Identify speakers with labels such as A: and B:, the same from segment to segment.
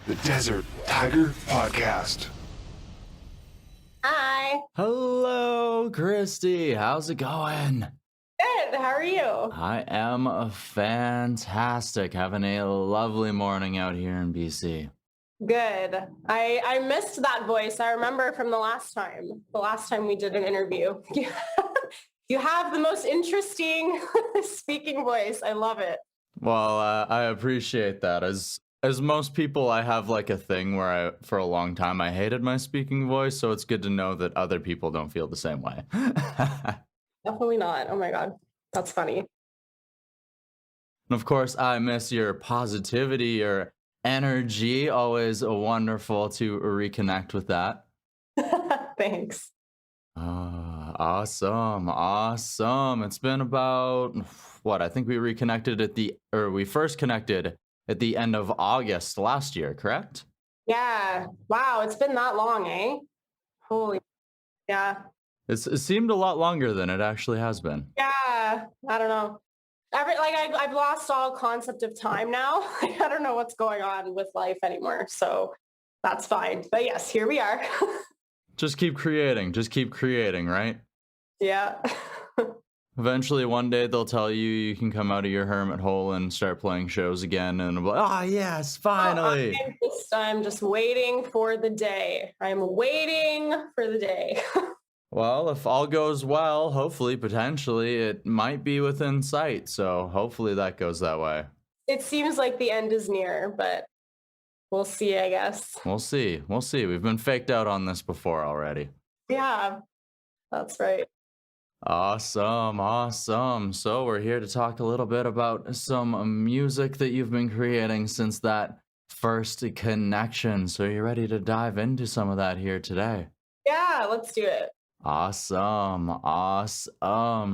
A: the Desert Tiger Podcast.
B: Hi.
C: Hello, Christy. How's it going?
B: Good. How are you?
C: I am fantastic. Having a lovely morning out here in BC.
B: Good. I missed that voice. I remember from the last time we did an interview. You have the most interesting speaking voice. I love it.
C: Well, I appreciate that. As most people, I have like a thing where for a long time, I hated my speaking voice. So it's good to know that other people don't feel the same way.
B: Definitely not. Oh my God. That's funny.
C: And of course, I miss your positivity, your energy. Always wonderful to reconnect with that.
B: Thanks.
C: Awesome. It's been about what? I think we we first connected at the end of August last year, correct?
B: Yeah. Wow. It's been that long, eh? Holy. Yeah.
C: It seemed a lot longer than it actually has been.
B: Yeah. I don't know. I've lost all concept of time now. I don't know what's going on with life anymore. So that's fine. But yes, here we are.
C: Just keep creating, right?
B: Yeah.
C: Eventually, one day they'll tell you can come out of your hermit hole and start playing shows again, and it'll be like, oh yes, finally.
B: I'm just waiting for the day. I'm waiting for the day.
C: Well, if all goes well, hopefully, potentially, it might be within sight. So hopefully that goes that way.
B: It seems like the end is near, but we'll see, I guess.
C: We'll see. We've been faked out on this before already.
B: Yeah, that's right.
C: Awesome. So we're here to talk a little bit about some music that you've been creating since that first connection. So you're ready to dive into some of that here today?
B: Yeah, let's do it.
C: Awesome.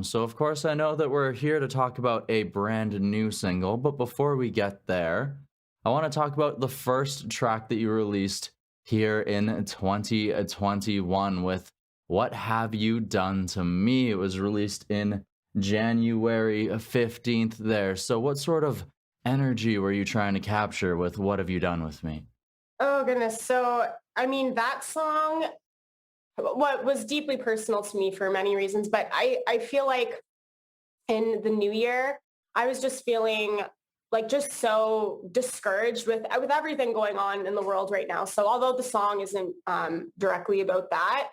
C: So of course I know that we're here to talk about a brand new single, but before we get there, I want to talk about the first track that you released here in 2021 with What Have You Done to Me? It was released in January 15th there. So what sort of energy were you trying to capture with What Have You Done With Me?
B: Oh, goodness. So, I mean, that song, what was deeply personal to me for many reasons, but I feel like in the new year, I was just feeling like just so discouraged with everything going on in the world right now. So although the song isn't directly about that,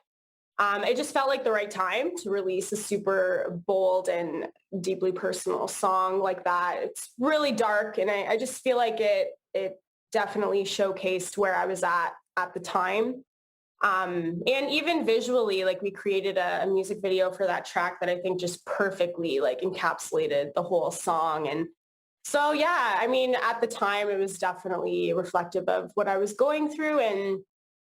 B: it just felt like the right time to release a super bold and deeply personal song like that. It's really dark, and I just feel like it definitely showcased where I was at the time. And even visually, like we created a music video for that track that I think just perfectly like encapsulated the whole song. And so, yeah, I mean, at the time, it was definitely reflective of what I was going through and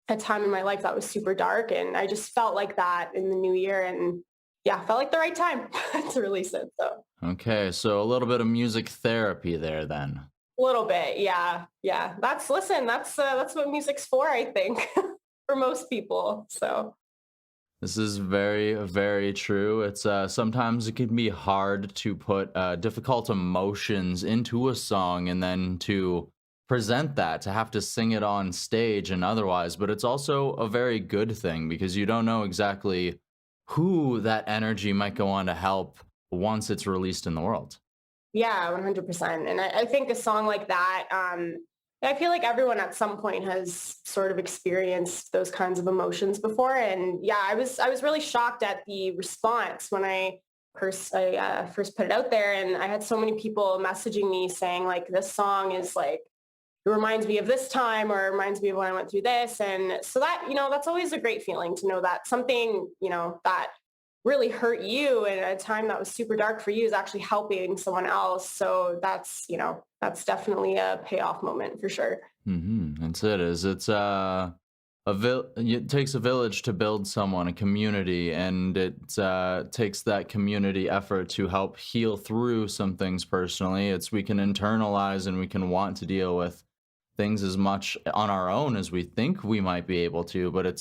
B: a time in my life that was super dark. And I just felt like that in the new year. And yeah, felt like the right time to release it. So.
C: Okay, so a little bit of music therapy there then.
B: A little bit. Yeah. That's what music's for, I think, for most people. So.
C: This is very, very true. It's sometimes it can be hard to put difficult emotions into a song and then to present that, to have to sing it on stage and otherwise. But it's also a very good thing because you don't know exactly who that energy might go on to help once it's released in the world.
B: Yeah, 100%. And I think a song like that, I feel like everyone at some point has sort of experienced those kinds of emotions before. And yeah, I was really shocked at the response when I first put it out there. And I had so many people messaging me saying like, this song is like, it reminds me of this time or it reminds me of when I went through this. And so that, that's always a great feeling to know that something, that really hurt you in a time that was super dark for you is actually helping someone else. So that's definitely a payoff moment for sure.
C: That's it. It takes a village to build someone, a community, and it takes that community effort to help heal through some things personally. We can internalize and we can want to deal with things as much on our own as we think we might be able to, but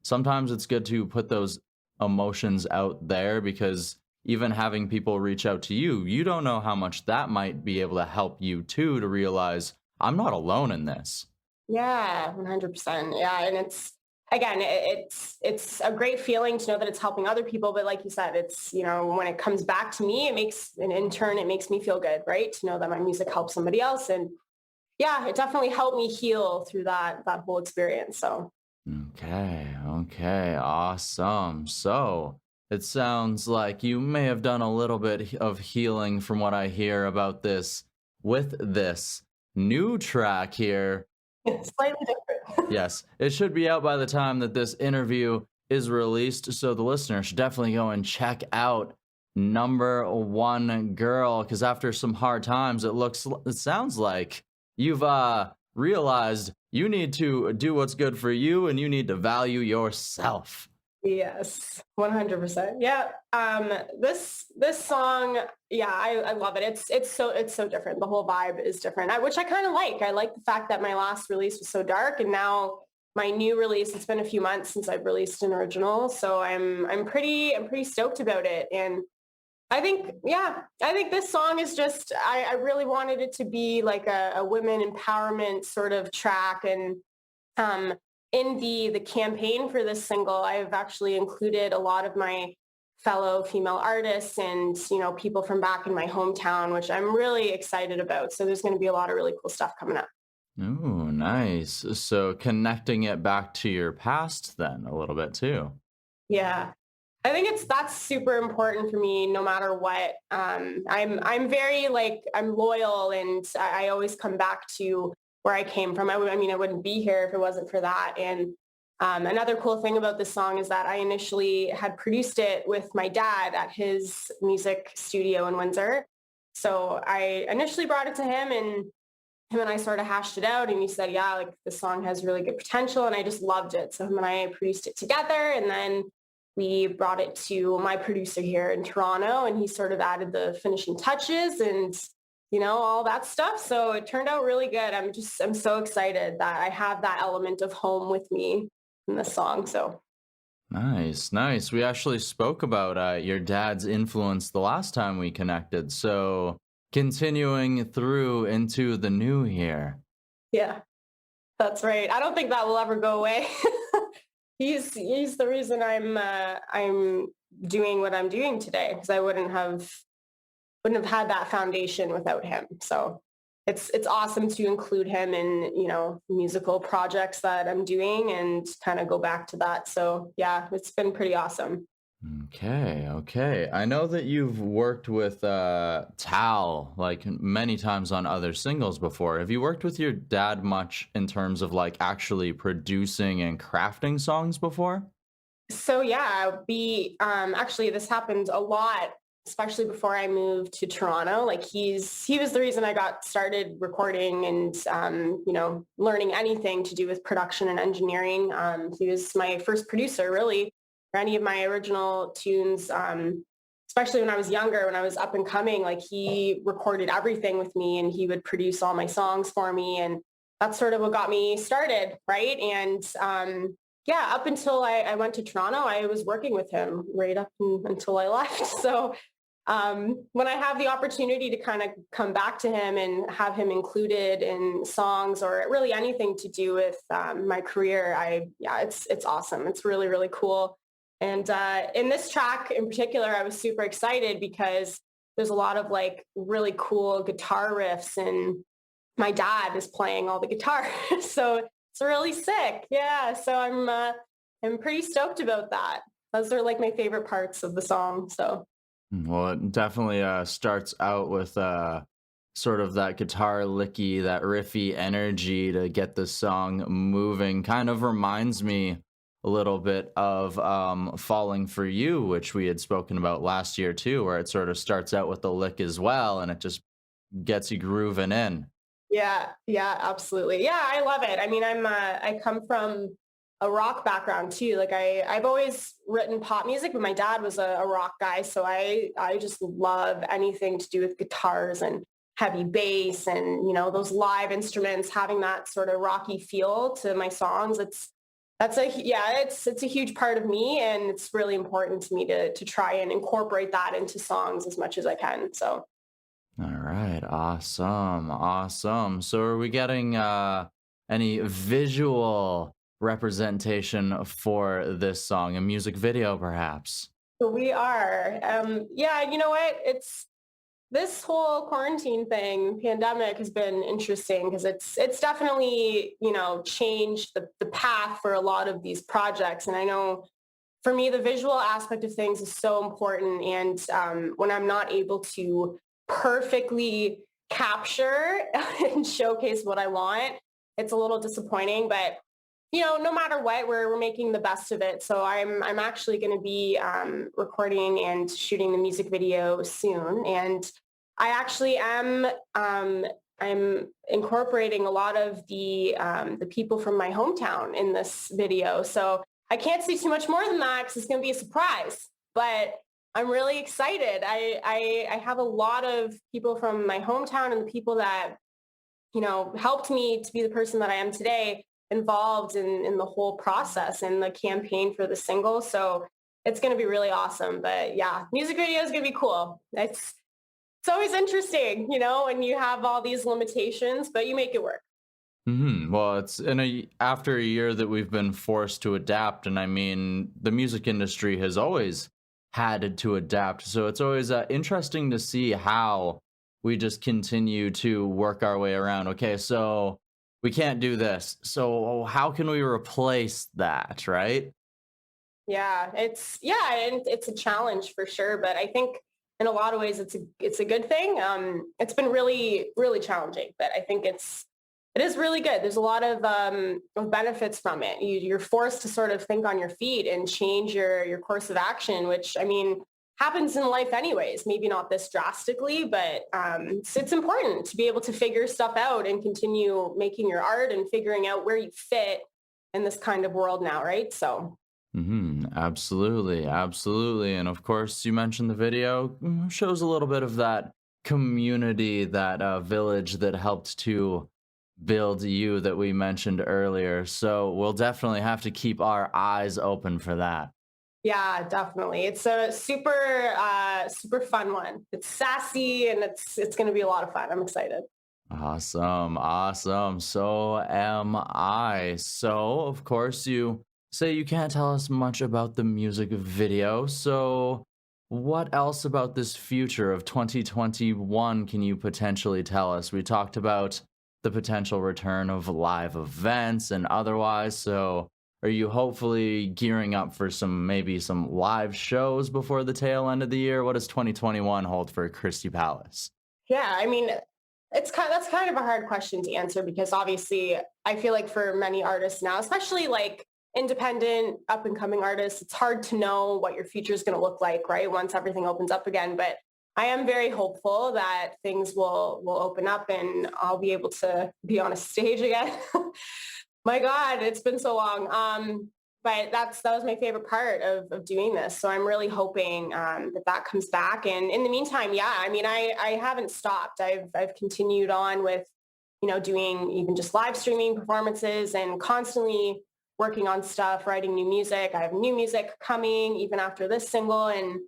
C: sometimes it's good to put those emotions out there because even having people reach out to you, you don't know how much that might be able to help you too, to realize I'm not alone in this.
B: Yeah, 100%. Yeah, and it's again, it's a great feeling to know that it's helping other people. But like you said, it's when it comes back to me, it makes and in turn it makes me feel good, right? To know that my music helps somebody else, and yeah, it definitely helped me heal through that whole experience. So
C: Okay, okay, awesome. So it sounds like you may have done a little bit of healing from what I hear about this with this new track here.
B: it's slightly different.
C: Yes, it should be out by the time that this interview is released. So the listener should definitely go and check out Number One Girl, because after some hard times, it sounds like you've realized you need to do what's good for you and you need to value yourself.
B: Yes, 100%. Yeah. This song, yeah, I love it. It's so different. The whole vibe is different, which I kind of like. I like the fact that my last release was so dark, and now my new release. It's been a few months since I've released an original, so I'm pretty stoked about it. And I think this song is just I really wanted it to be like a women empowerment sort of track, and um, in the campaign for this single, I've actually included a lot of my fellow female artists and people from back in my hometown, which I'm really excited about. So there's going to be a lot of really cool stuff coming up.
C: Ooh, nice. So connecting it back to your past then a little bit too.
B: Yeah. I think that's super important for me no matter what. I'm very like I'm loyal, and I always come back to where I came from. I mean I wouldn't be here if it wasn't for that. And another cool thing about this song is that I initially had produced it with my dad at his music studio in Windsor. So I initially brought it to him, and him and I sort of hashed it out, and he said, yeah, like the song has really good potential, and I just loved it. So him and I produced it together, and then we brought it to my producer here in Toronto, and he sort of added the finishing touches and all that stuff. So it turned out really good. I'm so excited that I have that element of home with me in the song. So
C: Nice, nice. We actually spoke about your dad's influence the last time we connected. So continuing through into the new here.
B: yeah, that's right. I don't think that will ever go away. He's the reason I'm doing what I'm doing today, because I wouldn't have had that foundation without him. So it's awesome to include him in musical projects that I'm doing and kind of go back to that. So yeah, it's been pretty awesome.
C: Okay, okay. I know that you've worked with Tal like many times on other singles before. Have you worked with your dad much in terms of like actually producing and crafting songs before?
B: So yeah, we actually this happened a lot, especially before I moved to Toronto. Like he was the reason I got started recording and learning anything to do with production and engineering. He was my first producer really for any of my original tunes. Especially when I was younger, when I was up and coming, like he recorded everything with me and he would produce all my songs for me. And that's sort of what got me started. Right. And yeah, up until I went to Toronto, I was working with him right until I left. So when I have the opportunity to kind of come back to him and have him included in songs or really anything to do with my career, it's awesome. It's really, really cool. And in this track in particular, I was super excited because there's a lot of like really cool guitar riffs, and my dad is playing all the guitar. So it's really sick. Yeah. So I'm pretty stoked about that. Those are like my favorite parts of the song. So
C: Well, it definitely starts out with sort of that guitar licky, that riffy energy to get the song moving. Kind of reminds me a little bit of Falling for You, which we had spoken about last year too, where it sort of starts out with the lick as well, and it just gets you grooving in.
B: yeah, yeah, absolutely. Yeah, I love it. I mean, I come from a rock background too. Like I've always written pop music, but my dad was a rock guy. So I just love anything to do with guitars and heavy bass and, those live instruments, having that sort of rocky feel to my songs. It's a huge part of me, and it's really important to me to try and incorporate that into songs as much as I can. So
C: All right, awesome, awesome. So are we getting any visual representation for this song, a music video perhaps?
B: So we are. Yeah, you know what? It's this whole quarantine thing, pandemic has been interesting because it's definitely, changed the path for a lot of these projects. And I know for me, the visual aspect of things is so important. And when I'm not able to perfectly capture and showcase what I want, it's a little disappointing. But no matter what, we're making the best of it. So I'm actually going to be recording and shooting the music video soon, and I actually am. I'm incorporating a lot of the people from my hometown in this video. So I can't say too much more than that because it's going to be a surprise. But I'm really excited. I have a lot of people from my hometown and the people that helped me to be the person that I am today involved in the whole process and the campaign for the single. So it's going to be really awesome. But yeah, music video is going to be cool. It's always interesting, when you have all these limitations, but you make it work.
C: Well, it's after a year that we've been forced to adapt, and I mean, the music industry has always had to adapt. So it's always interesting to see how we just continue to work our way around. Okay, so we can't do this. So how can we replace that, right?
B: Yeah, and it's a challenge for sure. But I think in a lot of ways it's a good thing. It's been really, really challenging, but I think it is really good. There's a lot of benefits from it. You're forced to sort of think on your feet and change your course of action, which I mean happens in life anyways. Maybe not this drastically, but it's important to be able to figure stuff out and continue making your art and figuring out where you fit in this kind of world now, right? So.
C: Absolutely, absolutely. And of course, you mentioned the video shows a little bit of that community, that village that helped to build you that we mentioned earlier. So we'll definitely have to keep our eyes open for that.
B: Yeah, definitely. It's a super fun one. It's sassy and it's going to be a lot of fun. I'm excited.
C: Awesome, awesome. So am I. So, of course, you say you can't tell us much about the music video. So, what else about this future of 2021 can you potentially tell us? We talked about the potential return of live events and otherwise. So, are you hopefully gearing up for maybe some live shows before the tail end of the year? What does 2021 hold for Christee Palace?
B: Yeah, I mean, that's kind of a hard question to answer because obviously I feel like for many artists now, especially like independent up and coming artists, it's hard to know what your future is going to look like, right? Once everything opens up again. But I am very hopeful that things will open up and I'll be able to be on a stage again. My God, it's been so long. But that was my favorite part of doing this. So I'm really hoping that comes back. And in the meantime, yeah, I mean, I haven't stopped. I've continued on with, doing even just live streaming performances and constantly working on stuff, writing new music. I have new music coming even after this single. And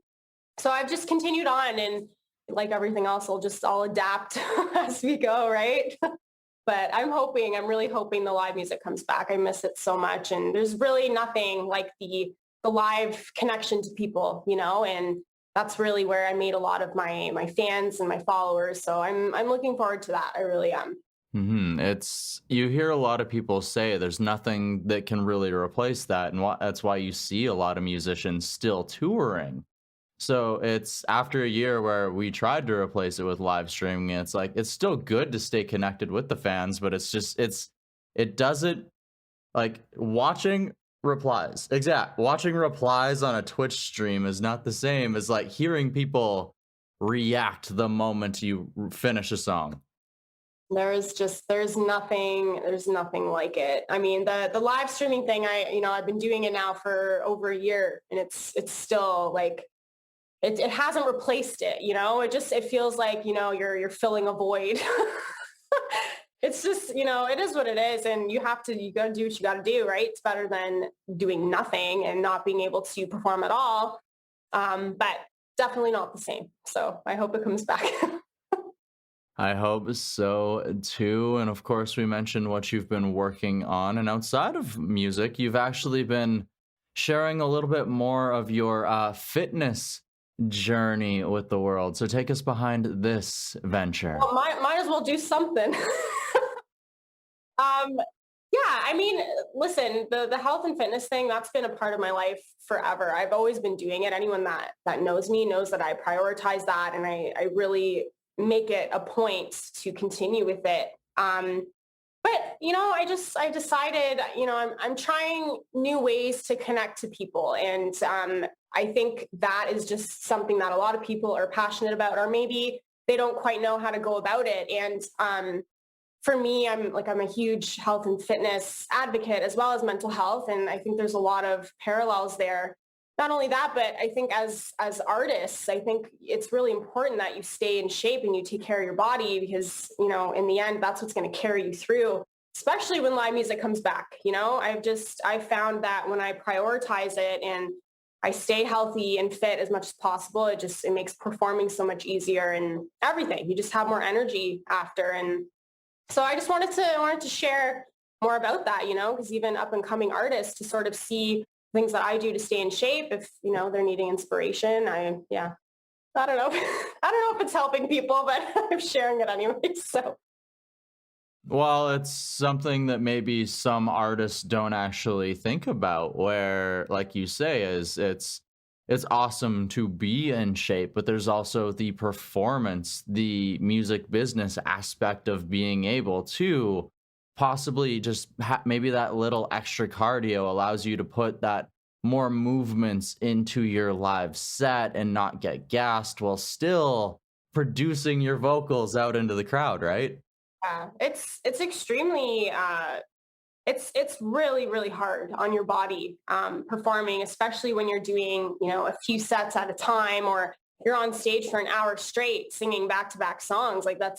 B: so I've just continued on, and like everything else, I'll adapt as we go, right? But I'm really hoping the live music comes back. I miss it so much. And there's really nothing like the live connection to people, and that's really where I made a lot of my fans and my followers. So I'm looking forward to that. I really am.
C: You hear a lot of people say there's nothing that can really replace that. And that's why you see a lot of musicians still touring. So it's after a year where we tried to replace it with live streaming, and it's like, it's still good to stay connected with the fans, but it doesn't, like, watching replies on a Twitch stream is not the same as like hearing people react the moment you finish a song.
B: There's nothing like it. I mean, the live streaming thing, I've been doing it now for over a year, and it's still like, it hasn't replaced it, it feels like, you're filling a void. It's just, it is what it is. And you got to do what you got to do, right? It's better than doing nothing and not being able to perform at all. But definitely not the same. So I hope it comes back.
C: I hope so too. And of course, we mentioned what you've been working on. And outside of music, you've actually been sharing a little bit more of your fitness journey with the world. So take us behind this venture.
B: Well, might as well do something. Um, yeah, I mean, listen, the health and fitness thing, that's been a part of my life forever. I've always been doing it. Anyone that knows me knows that I prioritize that and I really make it a point to continue with it. But I decided, I'm trying new ways to connect to people. And I think that is just something that a lot of people are passionate about, or maybe they don't quite know how to go about it. And for me, I'm a huge health and fitness advocate as well as mental health. And I think there's a lot of parallels there. Not only that, but I think as artists, I think it's really important that you stay in shape and you take care of your body because, in the end, that's what's going to carry you through, especially when live music comes back. I've found that when I prioritize it and I stay healthy and fit as much as possible, it makes performing so much easier and everything. You just have more energy after. And so I just wanted to share more about that, because even up and coming artists to sort of see things that I do to stay in shape if, they're needing inspiration. I don't know. I don't know if it's helping people, but I'm sharing it anyway. So
C: Well, it's something that maybe some artists don't actually think about where, like you say, is it's awesome to be in shape, but there's also the performance, the music business aspect of being able to possibly just maybe that little extra cardio allows you to put that more movements into your live set and not get gassed while still producing your vocals out into the crowd, right?
B: yeah, it's extremely it's really, really hard on your body performing, especially when you're doing, a few sets at a time, or you're on stage for an hour straight singing back to back songs. Like that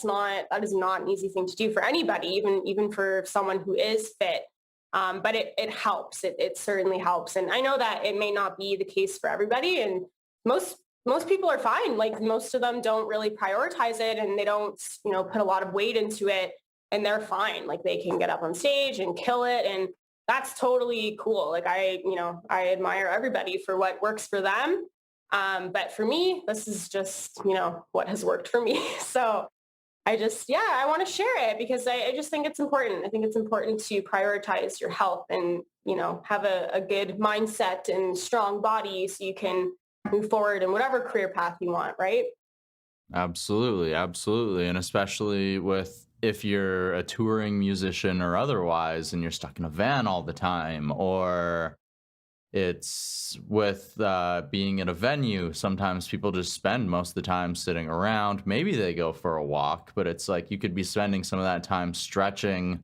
B: is not an easy thing to do for anybody, even for someone who is fit. But it helps. It certainly helps. And I know that it may not be the case for everybody. And most people are fine. Like most of them don't really prioritize it and they don't, put a lot of weight into it and they're fine. Like they can get up on stage and kill it. And that's totally cool. Like I admire everybody for what works for them. But for me, this is just, what has worked for me. So I want to share it because I just think it's important. I think it's important to prioritize your health and, have a good mindset and strong body so you can move forward in whatever career path you want, right?
C: Absolutely, absolutely. And especially with if you're a touring musician or otherwise and you're stuck in a van all the time, or it's with being at a venue, sometimes people just spend most of the time sitting around. Maybe they go for a walk, but it's like you could be spending some of that time stretching,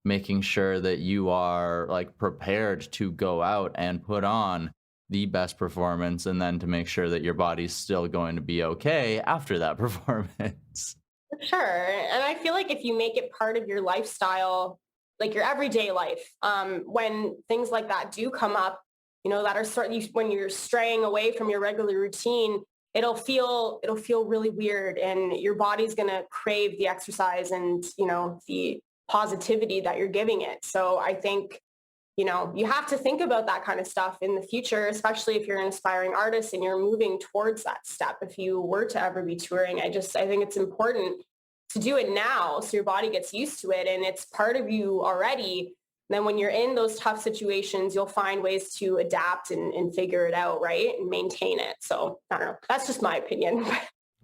C: making sure that you are like prepared to go out and put on the best performance and then to make sure that your body's still going to be okay after that performance.
B: For sure. And I feel like if you make it part of your lifestyle, like your everyday life, when things like that do come up, that are when you're straying away from your regular routine, it'll feel really weird and your body's going to crave the exercise and, the positivity that you're giving it. So I think, you have to think about that kind of stuff in the future, especially if you're an aspiring artist and you're moving towards that step. If you were to ever be touring, I think it's important to do it now so your body gets used to it and it's part of you already. Then when you're in those tough situations, you'll find ways to adapt and figure it out, right? And maintain it. So I don't know. That's just my opinion.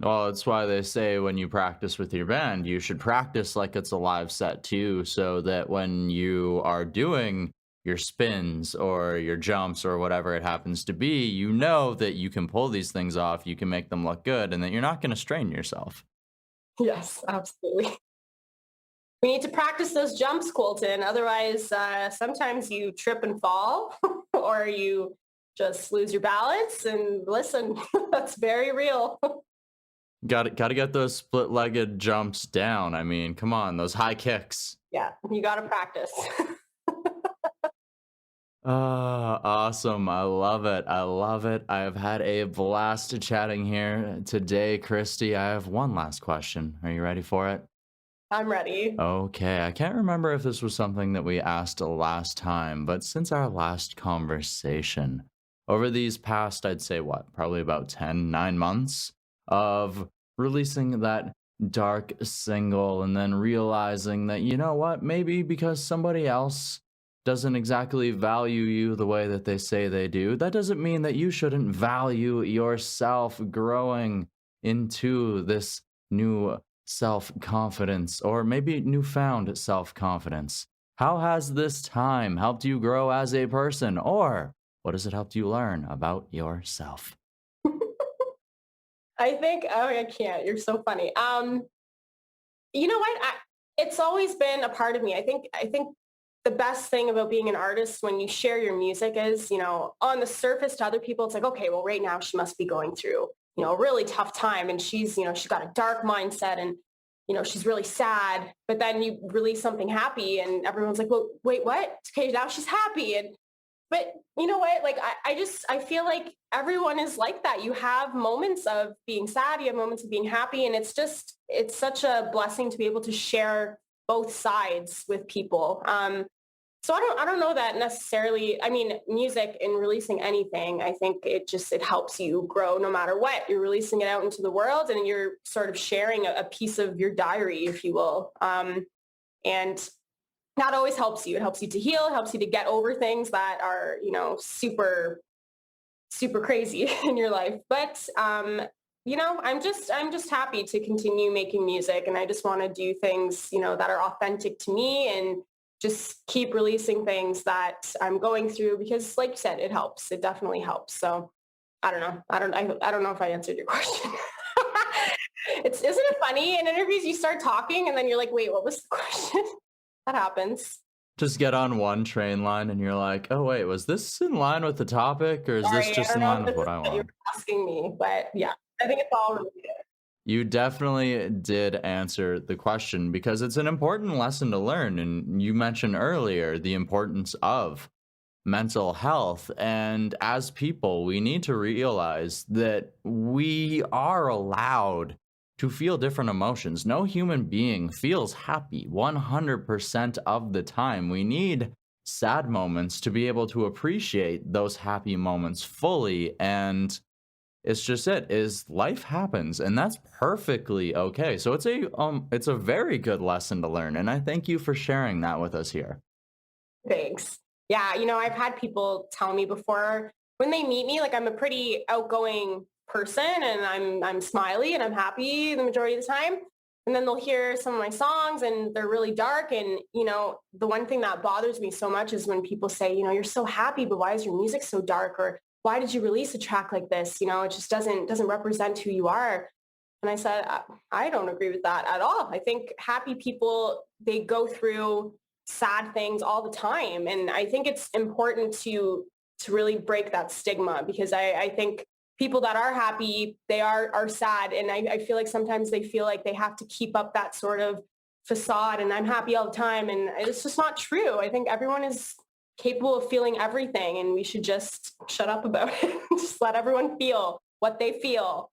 C: Well, it's why they say when you practice with your band, you should practice like it's a live set too, so that when you are doing your spins or your jumps or whatever it happens to be, you know that you can pull these things off, you can make them look good, and that you're not going to strain yourself.
B: Yes, absolutely. We need to practice those jumps, Colton. Otherwise, sometimes you trip and fall or you just lose your balance. And listen, that's very real.
C: Got to get those split-legged jumps down. I mean, come on, those high kicks.
B: Yeah, you got to practice.
C: Awesome. I love it. I love it. I have had a blast chatting here today, Christy. I have one last question. Are you ready for it?
B: I'm ready.
C: Okay. I can't remember if this was something that we asked last time, but since our last conversation, over these past, I'd say what, probably about 9 months of releasing that dark single and then realizing that, you know what, maybe because somebody else doesn't exactly value you the way that they say they do, that doesn't mean that you shouldn't value yourself growing into this new self confidence or maybe newfound self confidence. How has this time helped you grow as a person, or what has it helped you learn about yourself?
B: I think, oh, I can't. You're so funny. You know what? It's always been a part of me. I think the best thing about being an artist when you share your music is, on the surface to other people, it's like, okay, well, right now she must be going through, a really tough time. And she's got a dark mindset and, she's really sad. But then you release something happy and everyone's like, well, wait, what? Okay, now she's happy. But you know what? Like, I feel like everyone is like that. You have moments of being sad, you have moments of being happy. And it's such a blessing to be able to share both sides with people. So I don't know that necessarily. I mean, music and releasing anything, I think it helps you grow no matter what. You're releasing it out into the world and you're sort of sharing a piece of your diary, if you will. And that always helps you. It helps you to heal, helps you to get over things that are, super, super crazy in your life. But, I'm just happy to continue making music and I just want to do things, that are authentic to me and just keep releasing things that I'm going through because like you said, it helps. It definitely helps. So I don't know. I don't know if I answered your question. Isn't it funny in interviews you start talking and then you're like, wait, what was the question? That happens.
C: Just get on one train line and you're like, oh, wait, was this in line with the topic or is
B: Sorry,
C: this
B: I
C: just
B: don't
C: in
B: know
C: line
B: if
C: with
B: this
C: what
B: is
C: I
B: what you
C: want?
B: were asking me, but yeah, I think it's all related.
C: You definitely did answer the question because it's an important lesson to learn. And you mentioned earlier the importance of mental health. And as people, we need to realize that we are allowed to feel different emotions. No human being feels happy 100% of the time. We need sad moments to be able to appreciate those happy moments fully. And it's just it is life happens and that's perfectly okay. So it's a very good lesson to learn and I thank you for sharing that with us here.
B: Thanks. Yeah, I've had people tell me before when they meet me, like I'm a pretty outgoing person and I'm smiley and I'm happy the majority of the time. And then they'll hear some of my songs and they're really dark. And, the one thing that bothers me so much is when people say, you're so happy, but why is your music so dark? Or why did you release a track like this? It just doesn't represent who you are. And I said, I don't agree with that at all. I think happy people, they go through sad things all the time. And I think it's important to really break that stigma because I think people that are happy, they are sad. And I feel like sometimes they feel like they have to keep up that sort of facade and I'm happy all the time. And it's just not true. I think everyone is capable of feeling everything and we should just shut up about it. Just let everyone feel what they feel,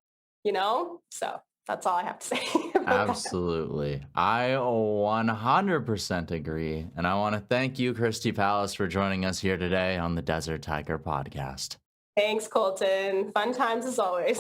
B: So that's all I have to say about that.
C: Absolutely. I 100% agree. And I want to thank you, Christee Palace, for joining us here today on the Desert Tiger podcast.
B: Thanks, Colton. Fun times as always.